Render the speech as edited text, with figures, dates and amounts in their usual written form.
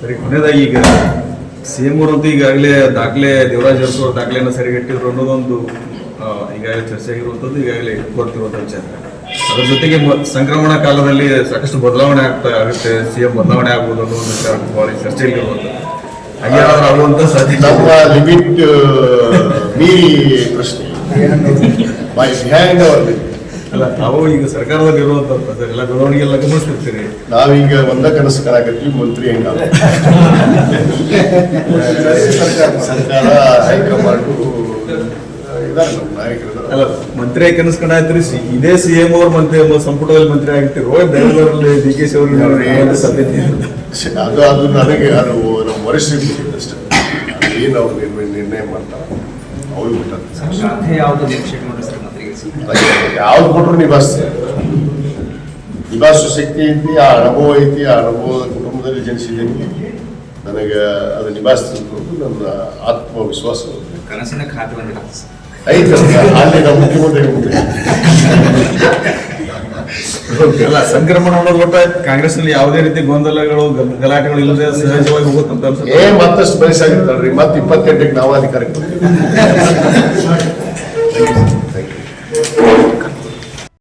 ಸರಿ, ಕೊನೆಯದಾಗಿ ಈಗ CM ಅವರಂತೂ ಈಗಾಗಲೇ ದಾಖಲೆ ದೇವರಾಜ್ ಅರಸು ಅವ್ರ ದಾಖಲೆಯನ್ನು ಸರಿಗಟ್ಟಿದ್ರು ಅನ್ನೋದೊಂದು ಈಗಾಗಲೇ ಚರ್ಚೆ ಆಗಿರುವಂಥದ್ದು, ಈಗಾಗಲೇ ಗೊತ್ತಿರುವಂಥ ವಿಚಾರ. ಅದ್ರ ಜೊತೆಗೆ ಸಂಕ್ರಮಣ ಕಾಲದಲ್ಲಿ ಸಾಕಷ್ಟು ಬದಲಾವಣೆ ಆಗುತ್ತೆ, CM ಬದಲಾವಣೆ ಆಗ್ಬೋದು ಅನ್ನೋ ಒಂದು ವಿಚಾರ ಭಾಳ ಚರ್ಚೆಯಲ್ಲಿ ಇರುವಂಥದ್ದು. ಹಾಗೇನಾದ್ರೂ ಆಗುವಂಥ ಸಾಧ್ಯತೆ ನಮ್ಮ ಲಿಮಿಟ್ ಮೀರಿ ಪ್ರಶ್ನೆ ಅಲ್ಲ, ತಾವು ಈಗ ಸರ್ಕಾರದಲ್ಲಿ ಇರುವಂಥದ್ದು ಎಲ್ಲ ಬೆಳವಣಿಗೆ ಎಲ್ಲ ಗಮನಿಸ್ತಿರ್ತೀರಿ. ನಾವೀಗ ಒಂದ ಕನಸು ಕಾಣಕತ್ತೀವಿ, ಮಂತ್ರಿ ಹೆಂಗ ಸರ್ಕಾರ ಹೈಕಮಾಂಡ್ ಇದಾರೆ ನಮ್ಮ ನಾಯಕರು. ಅಲ್ಲ, ಮಂತ್ರಿ ಕನಸ್ಕೊಂಡಾಯ್ತ್ರಿ, ಇದೇ CM ಅವ್ರ ಮಂತ್ರಿ ಸಂಪುಟದಲ್ಲಿ ಮಂತ್ರಿ ಆಗಿರ್ತಿರೋ ಬೆಂಗಳೂರಲ್ಲಿ DKC ಅವರು ಸಾಧ್ಯತೆ ಅದು ನನಗೆ ಅದು ನಮ್ಮ ವರಿಷ್ಠರಿಗೆ ಅಷ್ಟೇ. ಏನು ಅವ್ರು ನಿರ್ಣಯ ಮಾಡ್ತಾರೆ ಅವ್ರಿಗೆ ಬಿಟ್ಟಂತೆ. ಯಾವ್ದು ಕೊಟ್ಟರು ನಿಭಾಯಿಸೋ ಶಕ್ತಿ ಐತಿ, ಆ ಅನುಭವ ಐತಿ. ಆ ಅನುಭವದ ಕುಟುಂಬದಲ್ಲಿ ಜನಿಸಿದ್ದೀನಿ, ನನಗೆ ಅದು ನಿಭಾಯಿಸ್ತಿದ್ದು ನನ್ನ ಆತ್ಮವಿಶ್ವಾಸ ಕನಸಿನ ಖಾತೆ ಐತೆ. ಅಲ್ಲಿ ನಮ್ಮ ಮುಖ್ಯಮಂತ್ರಿ ಅಲ್ಲ, ಸಂಕ್ರಮಣ ಅನ್ನೋದು ಒಟ್ಟ ಕಾಂಗ್ರೆಸ್ನಲ್ಲಿ ಯಾವುದೇ ರೀತಿ ಗೊಂದಲಗಳು ಗಲಾಟೆಗಳು ಇಲ್ಲದೆ ಸಹಜವಾಗಿ ಹೋಗುತ್ತಂತ ಅನ್ಸುತ್ತೆ. ಮತ್ತಷ್ಟು ಬಯಸಾಗಿರ್ತಾಳ್ರಿ, ಮತ್ತೆ 28ಕ್ಕೆ ನಾವು ಅಧಿಕಾರಕ್ಕೆ ಬರ್ತೀವಿ.